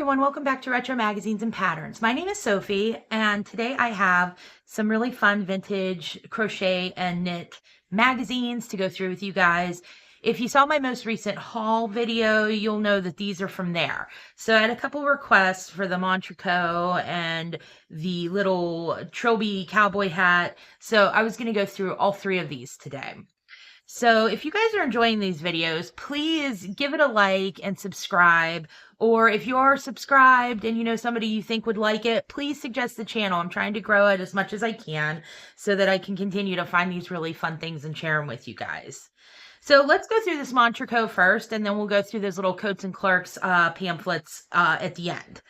everyone, welcome back to Retro Magazines and Patterns. My name is Sophie, and today I have some really fun vintage crochet and knit magazines to go through with you guys. If you saw my most recent haul video, you'll know that these are from there. So I had a couple requests for the Montrico and the little Trilby cowboy hat, so I was going to go through all three of these today. So if you guys are enjoying these videos, please give it a like and subscribe. Or if you are subscribed and you know somebody you think would like it, please suggest the channel. I'm trying to grow it as much as I can so that I can continue to find these really fun things and share them with you guys. So let's go through this Montrico first, and then we'll go through those little Coats and Clerks pamphlets at the end.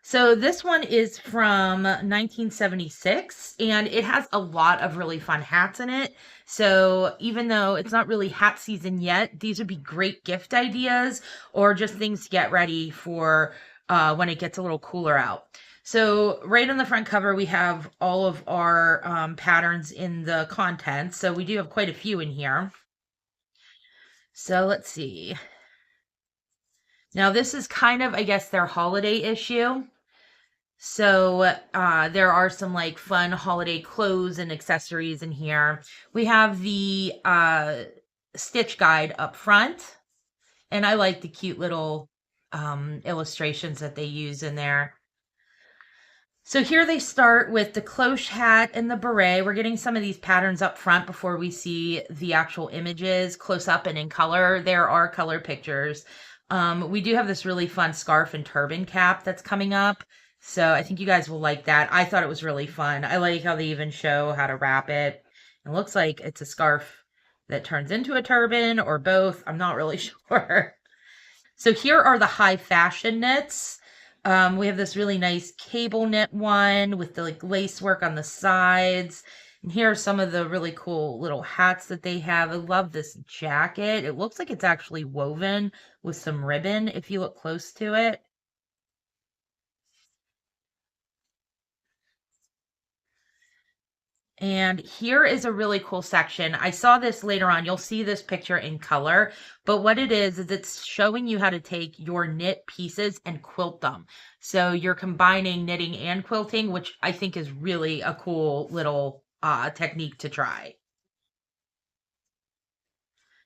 So this one is from 1976, and it has a lot of really fun hats in it. So even though it's not really hat season yet, these would be great gift ideas or just things to get ready for when it gets a little cooler out. So right on the front cover, we have all of our patterns in the contents. So we do have quite a few in here. So let's see. Now this is kind of, I guess, their holiday issue. So there are some like fun holiday clothes and accessories in here. We have the stitch guide up front, and I like the cute little illustrations that they use in there. So here they start with the cloche hat and the beret. We're getting some of these patterns up front before we see the actual images close up and in color. There are color pictures. We do have this really fun scarf and turban cap that's coming up. So I think you guys will like that. I thought it was really fun. I like how they even show how to wrap it. It looks like it's a scarf that turns into a turban or both. I'm not really sure. So here are the high fashion knits. We have this really nice cable knit one with the like lace work on the sides. And here are some of the really cool little hats that they have. I love this jacket. It looks like it's actually woven with some ribbon if you look close to it. And here is a really cool section. I saw this later on. You'll see this picture in color, but what it is it's showing you how to take your knit pieces and quilt them. So you're combining knitting and quilting, which I think is really a cool little technique to try.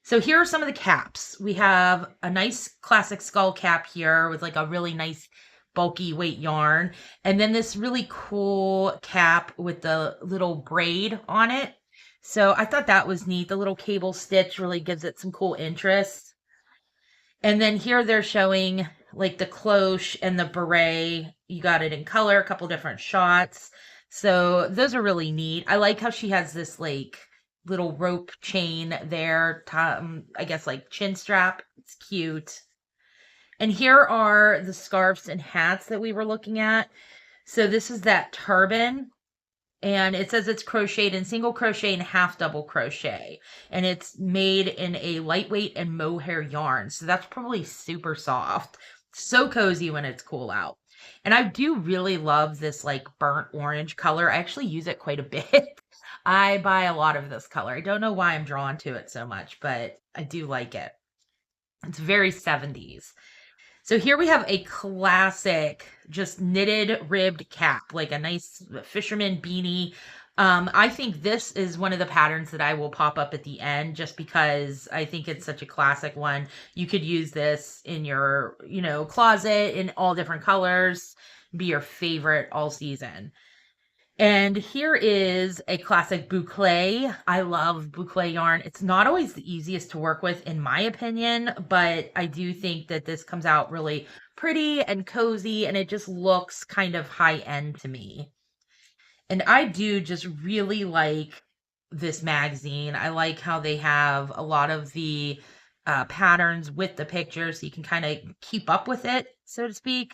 So here are some of the caps. We have a nice classic skull cap here with like a really nice bulky weight yarn, and then this really cool cap with the little braid on it. So I thought that was neat. The little cable stitch really gives it some cool interest. And then here they're showing like the cloche and the beret. You got it in color, a couple different shots. So those are really neat. I like how she has this like little rope chain there, I guess like chin strap. It's cute. And here are the scarves and hats that we were looking at. So this is that turban, and it says it's crocheted in single crochet and half double crochet. And it's made in a lightweight and mohair yarn. So that's probably super soft. So cozy when it's cool out. And I do really love this like burnt orange color. I actually use it quite a bit. I buy a lot of this color. I don't know why I'm drawn to it so much, but I do like it. It's very 70s. So here we have a classic, just knitted ribbed cap, like a nice fisherman beanie. I think this is one of the patterns that I will pop up at the end just because I think it's such a classic one. You could use this in your, closet in all different colors, be your favorite all season. And here is a classic boucle. I love boucle yarn. It's not always the easiest to work with, in my opinion, but I do think that this comes out really pretty and cozy, and it just looks kind of high end to me. And I do just really like this magazine. I like how they have a lot of the patterns with the pictures, so you can kind of keep up with it, so to speak.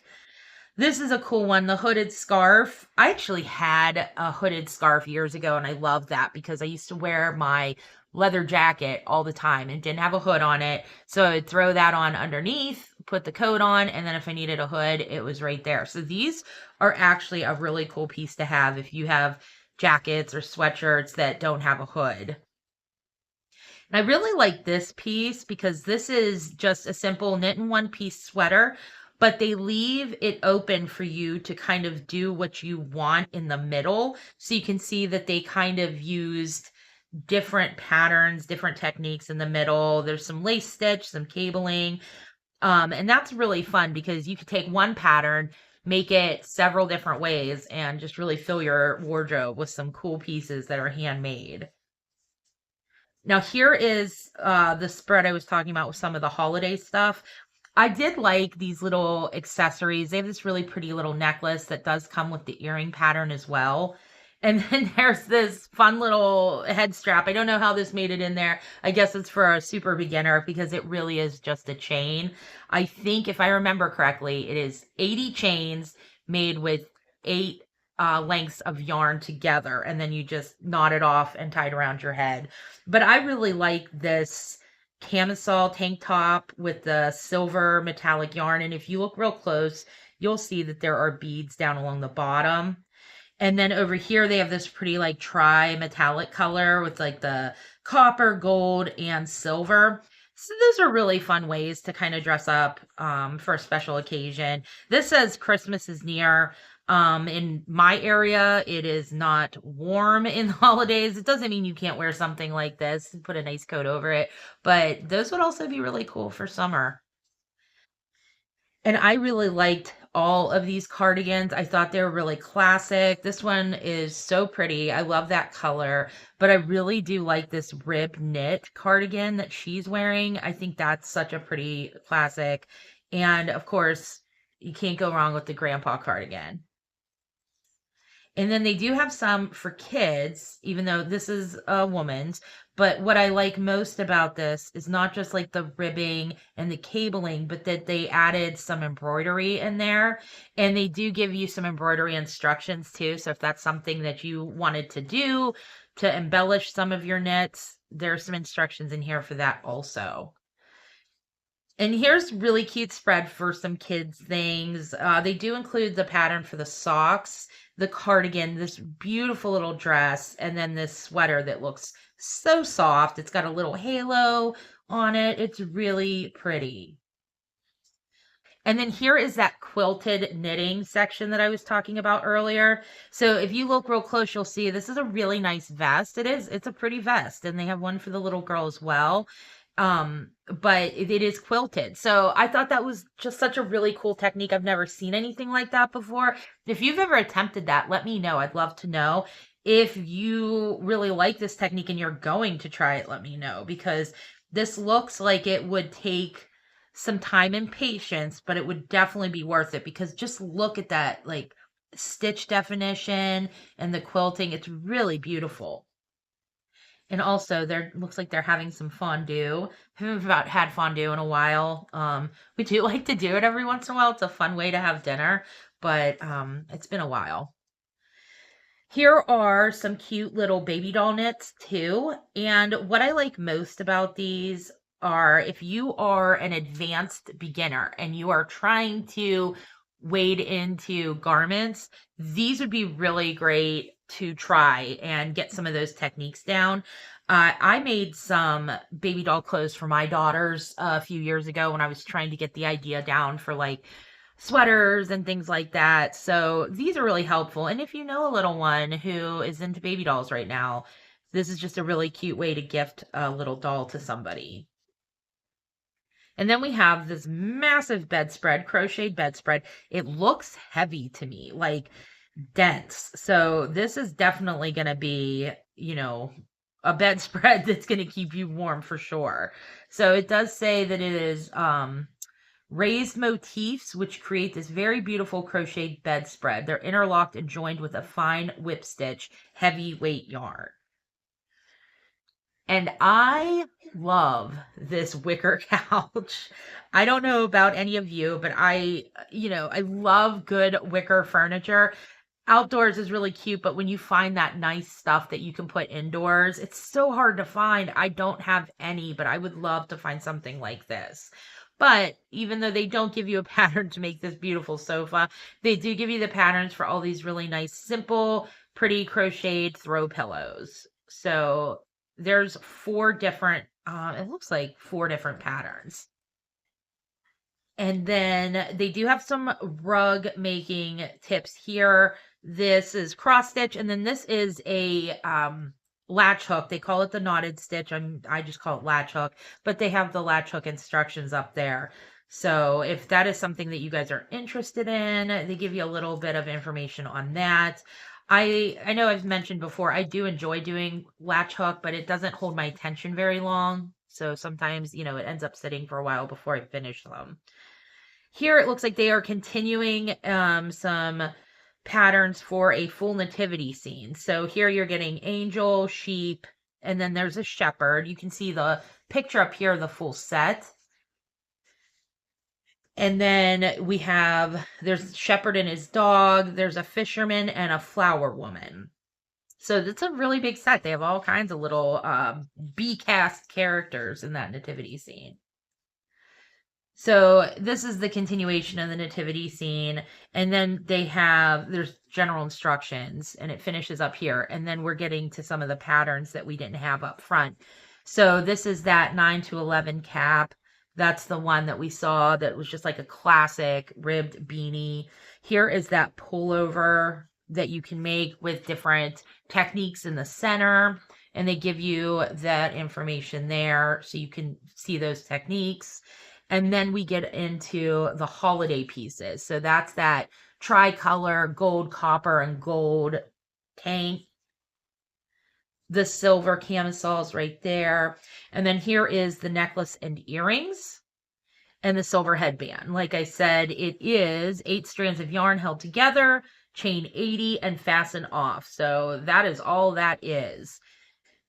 This is a cool one, the hooded scarf. I actually had a hooded scarf years ago, and I love that because I used to wear my leather jacket all the time and didn't have a hood on it. So I would throw that on underneath, put the coat on, and then if I needed a hood, it was right there. So these are actually a really cool piece to have if you have jackets or sweatshirts that don't have a hood. And I really like this piece because this is just a simple knit in one piece sweater. but they leave it open for you to kind of do what you want in the middle. So you can see that they kind of used different patterns, different techniques in the middle. There's some lace stitch, some cabling. And that's really fun because you could take one pattern, make it several different ways, and just really fill your wardrobe with some cool pieces that are handmade. Now here is the spread I was talking about with some of the holiday stuff. I did like these little accessories. They have this really pretty little necklace that does come with the earring pattern as well. And then there's this fun little head strap. I don't know how this made it in there. I guess it's for a super beginner because it really is just a chain. I think if I remember correctly, it is 80 chains made with 8 lengths of yarn together, and then you just knot it off and tie it around your head. But I really like this camisole tank top with the silver metallic yarn. And if you look real close, you'll see that there are beads down along the bottom. And then over here, they have this pretty like tri-metallic color with like the copper, gold, and silver. So those are really fun ways to kind of dress up for a special occasion. This says Christmas is near. In my area, it is not warm in the holidays. It doesn't mean you can't wear something like this and put a nice coat over it, but those would also be really cool for summer. And I really liked all of these cardigans. I thought they were really classic. This one is so pretty. I love that color, but I really do like this rib knit cardigan that she's wearing. I think that's such a pretty classic. And of course, you can't go wrong with the grandpa cardigan. And then they do have some for kids, even though this is a woman's. But what I like most about this is not just like the ribbing and the cabling, but that they added some embroidery in there. And they do give you some embroidery instructions too. So if that's something that you wanted to do to embellish some of your knits, there's some instructions in here for that also. And here's really cute spread for some kids things. They do include the pattern for the socks, the cardigan, this beautiful little dress, and then this sweater that looks so soft. It's got a little halo on it. It's really pretty. And then here is that quilted knitting section that I was talking about earlier. So if you look real close, you'll see this is a really nice vest. It's a pretty vest, and they have one for the little girl as well. But it is quilted. So I thought that was just such a really cool technique. I've never seen anything like that before. If you've ever attempted that, let me know. I'd love to know. If you really like this technique and you're going to try it, let me know, because this looks like it would take some time and patience, but it would definitely be worth it because just look at that like stitch definition and the quilting. It's really beautiful. And also, there looks like they're having some fondue. I haven't about had fondue in a while. We do like to do it every once in a while. It's a fun way to have dinner, but it's been a while. Here are some cute little baby doll knits too. And what I like most about these are if you are an advanced beginner and you are trying to wade into garments, these would be really great to try and get some of those techniques down. I made some baby doll clothes for my daughters a few years ago when I was trying to get the idea down for like sweaters and things like that. So these are really helpful. And if you know a little one who is into baby dolls right now, this is just a really cute way to gift a little doll to somebody. And then we have this massive bedspread, crocheted bedspread. It looks heavy to me, like dense. So this is definitely going to be, a bedspread that's going to keep you warm for sure. So it does say that it is raised motifs, which create this very beautiful crocheted bedspread. They're interlocked and joined with a fine whip stitch, heavyweight yarn. And I love this wicker couch. I don't know about any of you, but I love good wicker furniture. Outdoors is really cute, but when you find that nice stuff that you can put indoors, it's so hard to find. I don't have any, but I would love to find something like this. But even though they don't give you a pattern to make this beautiful sofa, they do give you the patterns for all these really nice, simple, pretty crocheted throw pillows. So there's four different, it looks like four different patterns. And then they do have some rug making tips here. This is cross stitch, and then this is a latch hook. They call it the knotted stitch. I just call it latch hook, but they have the latch hook instructions up there. So if that is something that you guys are interested in, they give you a little bit of information on that. I know I've mentioned before, I do enjoy doing latch hook, but it doesn't hold my attention very long. So sometimes, it ends up sitting for a while before I finish them. Here it looks like they are continuing some patterns for a full nativity scene. So here you're getting angel, sheep, and then there's a shepherd. You can see the picture up here, the full set. And then there's shepherd and his dog, there's a fisherman and a flower woman. So it's a really big set. They have all kinds of little B-cast characters in that nativity scene. So this is the continuation of the nativity scene. And then there's general instructions and it finishes up here. And then we're getting to some of the patterns that we didn't have up front. So this is that 9 to 11 cap. That's the one that we saw that was just like a classic ribbed beanie. Here is that pullover that you can make with different techniques in the center. And they give you that information there so you can see those techniques. And then we get into the holiday pieces. So that's that tricolor gold, copper, and gold tank. The silver camisoles right there. And then here is the necklace and earrings and the silver headband. Like I said, it is 8 strands of yarn held together, chain 80, and fasten off. So that is all that is.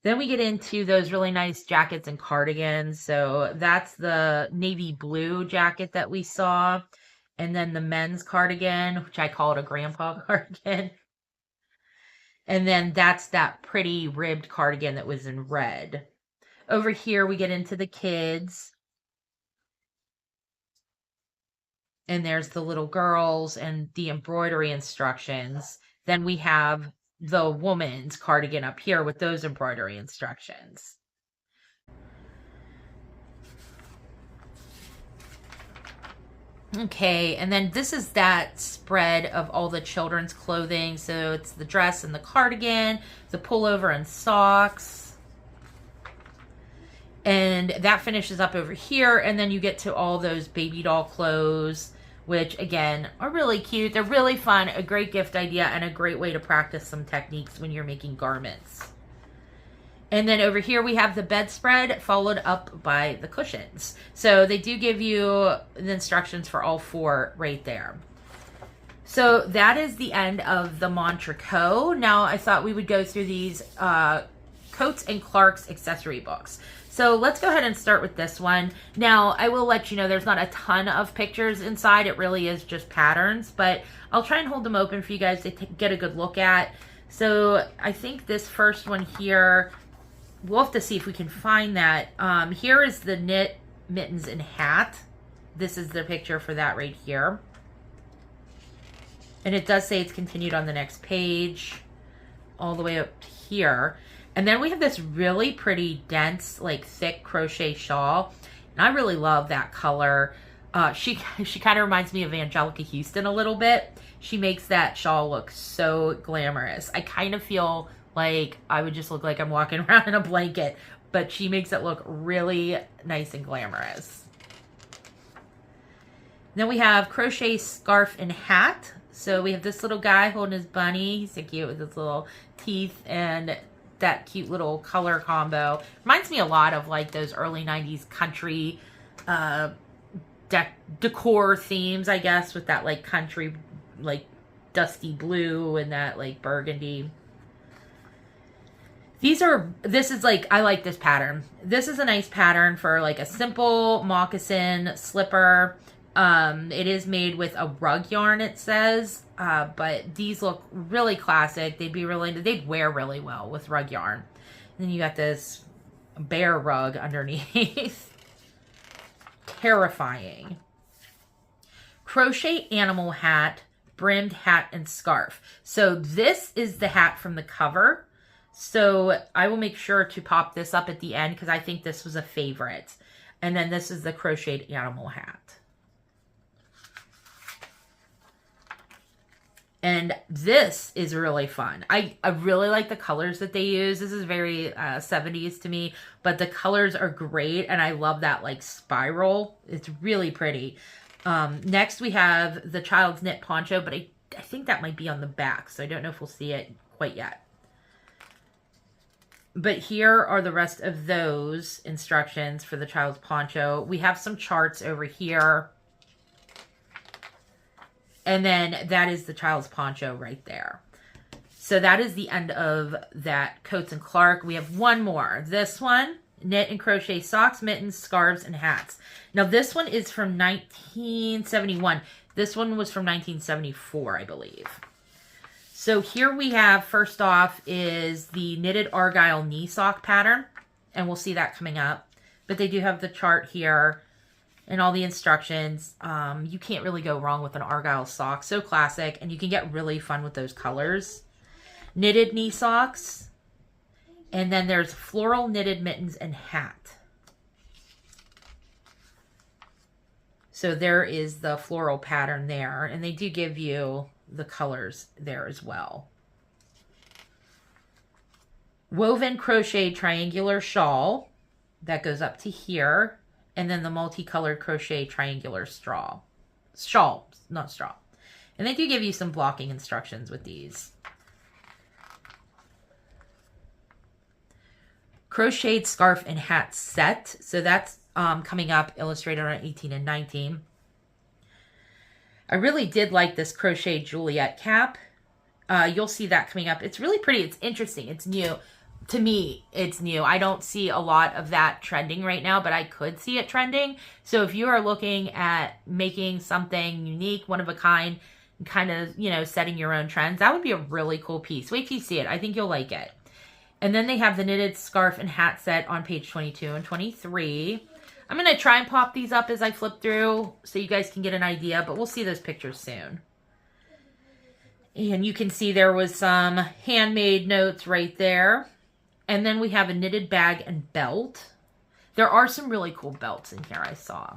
Then we get into those really nice jackets and cardigans. So that's the navy blue jacket that we saw. And then the men's cardigan, which I call it a grandpa cardigan. And then that's that pretty ribbed cardigan that was in red. Over here, we get into the kids. And there's the little girls and the embroidery instructions. Then we have the woman's cardigan up here with those embroidery instructions. Okay, and then this is that spread of all the children's clothing. So it's the dress and the cardigan, the pullover and socks. And that finishes up over here, and then you get to all those baby doll clothes, which again are really cute. They're really fun, a great gift idea, and a great way to practice some techniques when you're making garments. And then over here we have the bedspread followed up by the cushions. So they do give you the instructions for all 4 right there. So that is the end of the Montricot. Now I thought we would go through these Coats and Clark's accessory books. So let's go ahead and start with this one. Now, I will let you know there's not a ton of pictures inside. It really is just patterns, but I'll try and hold them open for you guys to get a good look at. So I think this first one here, we'll have to see if we can find that. Here is the knit mittens and hat. This is the picture for that right here. And it does say it's continued on the next page all the way up here. And then we have this really pretty dense, like thick crochet shawl. And I really love that color. She kind of reminds me of Angelica Houston a little bit. She makes that shawl look so glamorous. I kind of feel like I would just look like I'm walking around in a blanket, but she makes it look really nice and glamorous. Then we have crochet scarf and hat. So we have this little guy holding his bunny. He's so cute with his little teeth and that cute little color combo. Reminds me a lot of like those early 90s country decor themes, I guess, with that like country, like dusty blue and that like burgundy. This is like, I like this pattern. This is a nice pattern for like a simple moccasin slipper. It is made with a rug yarn, it says, but these look really classic. They'd wear really well with rug yarn. And then you got this bear rug underneath. Terrifying. Crochet animal hat, brimmed hat, and scarf. So this is the hat from the cover. So I will make sure to pop this up at the end because I think this was a favorite. And then this is the crocheted animal hat. And this is really fun. I really like the colors that they use. This is very 70s to me, but the colors are great. And I love that like spiral. It's really pretty. Next we have the child's knit poncho, but I think that might be on the back. So I don't know if we'll see it quite yet. But here are the rest of those instructions for the child's poncho. We have some charts over here. And then that is the child's poncho right there. So that is the end of that Coats and Clark. We have one more. This one, knit and crochet socks, mittens, scarves, and hats. Now this one is from 1971. This one was from 1974, I believe. So here we have, first off, is the knitted argyle knee sock pattern. And we'll see that coming up. But they do have the chart here and all the instructions. You can't really go wrong with an argyle sock. So classic. And you can get really fun with those colors. Knitted knee socks. And then there's floral knitted mittens and hat. So there is the floral pattern there. And they do give you the colors there as well. Woven crochet triangular shawl that goes up to here, and then the multicolored crochet triangular shawl, not straw. And they do give you some blocking instructions with these. Crocheted scarf and hat set. So that's coming up, illustrated on 18 and 19. I really did like this crochet Juliet cap. You'll see that coming up. It's really pretty. It's interesting. It's new. To me, it's new. I don't see a lot of that trending right now, but I could see it trending. So if you are looking at making something unique, one of a kind, kind of, you know, setting your own trends, that would be a really cool piece. Wait till you see it. I think you'll like it. And then they have the knitted scarf and hat set on page 22 and 23. I'm going to try and pop these up as I flip through so you guys can get an idea, but we'll see those pictures soon. And you can see there was some handmade notes right there. And then we have a knitted bag and belt. There are some really cool belts in here I saw.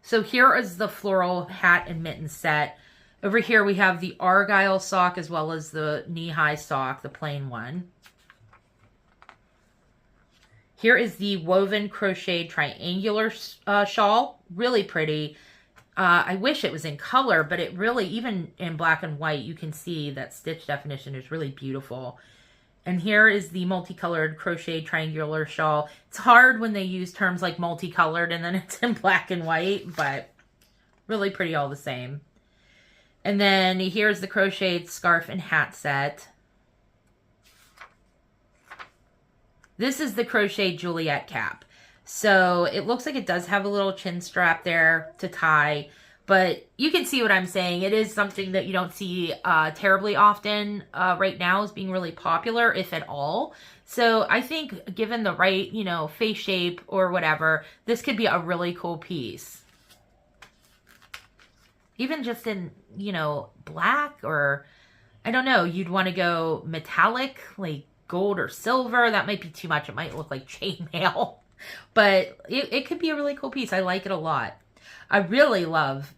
So here is the floral hat and mitten set. Over here we have the argyle sock as well as the knee-high sock, the plain one. Here is the woven crochet triangular shawl. Really pretty. I wish it was in color, but it really, even in black and white, you can see that stitch definition is really beautiful. And here is the multicolored crochet triangular shawl. It's hard when they use terms like multicolored and then it's in black and white, but really pretty all the same. And then here's the crocheted scarf and hat set. This is the crochet Juliet cap. So it looks like it does have a little chin strap there to tie, but you can see what I'm saying. It is something that you don't see terribly often right now as being really popular, if at all. So I think given the right, you know, face shape or whatever, this could be a really cool piece. Even just in, you know, black, or I don't know, you'd want to go metallic, like gold or silver. That might be too much. It might look like chainmail, but it could be a really cool piece. I like it a lot. I really love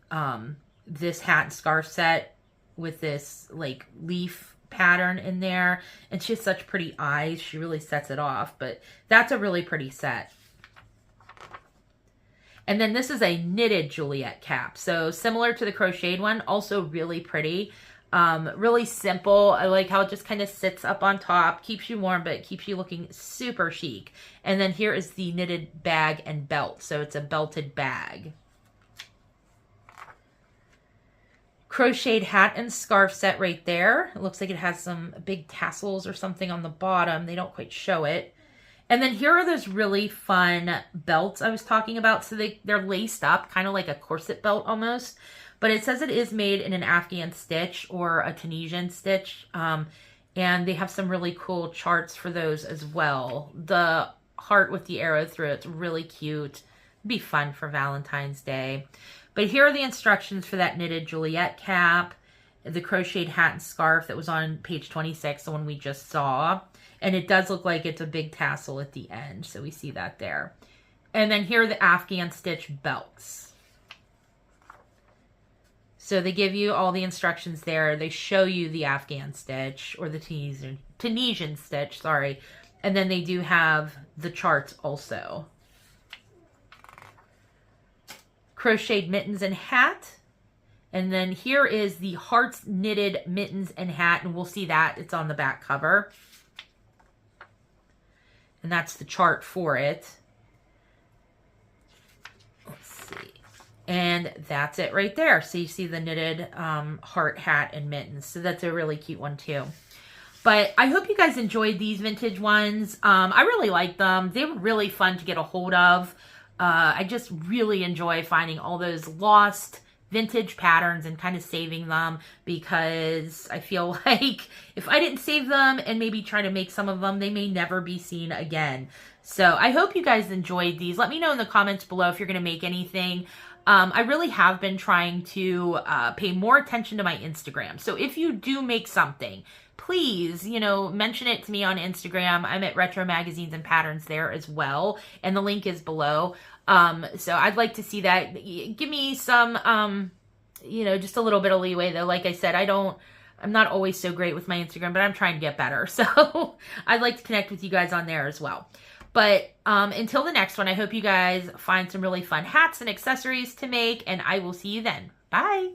this hat and scarf set with this like leaf pattern in there. And she has such pretty eyes. She really sets it off, but that's a really pretty set. And then this is a knitted Juliet cap. So similar to the crocheted one, also really pretty. Really simple. I like how it just kind of sits up on top, keeps you warm, but it keeps you looking super chic. And then here is the knitted bag and belt. So it's a belted bag. Crocheted hat and scarf set right there. It looks like it has some big tassels or something on the bottom. They don't quite show it. And then here are those really fun belts I was talking about. So they're laced up, kind of like a corset belt almost. But it says it is made in an Afghan stitch or a Tunisian stitch. And they have some really cool charts for those as well. The heart with the arrow through it's really cute. It'd be fun for Valentine's Day. But here are the instructions for that knitted Juliet cap, the crocheted hat and scarf that was on page 26, the one we just saw. And it does look like it's a big tassel at the end. So we see that there. And then here are the Afghan stitch belts. So they give you all the instructions there. They show you the Afghan stitch, or the Tunisian stitch, sorry. And then they do have the charts also. Crocheted mittens and hat. And then here is the hearts knitted mittens and hat, and we'll see that. It's on the back cover. And that's the chart for it. Let's see. And that's it right there. So you see the knitted heart, hat, and mittens. So that's a really cute one too. But I hope you guys enjoyed these vintage ones. I really like them. They were really fun to get a hold of. I just really enjoy finding all those lost vintage patterns and kind of saving them, because I feel like if I didn't save them and maybe try to make some of them, they may never be seen again. So I hope you guys enjoyed these. Let me know in the comments below if you're going to make anything. I really have been trying to pay more attention to my Instagram. So if you do make something, please, you know, mention it to me on Instagram. I'm at Retro Magazines and Patterns there as well, and the link is below. So I'd like to see that. Give me some, you know, just a little bit of leeway though. Like I said, I'm not always so great with my Instagram, but I'm trying to get better. So I'd like to connect with you guys on there as well. But until the next one, I hope you guys find some really fun hats and accessories to make, and I will see you then. Bye.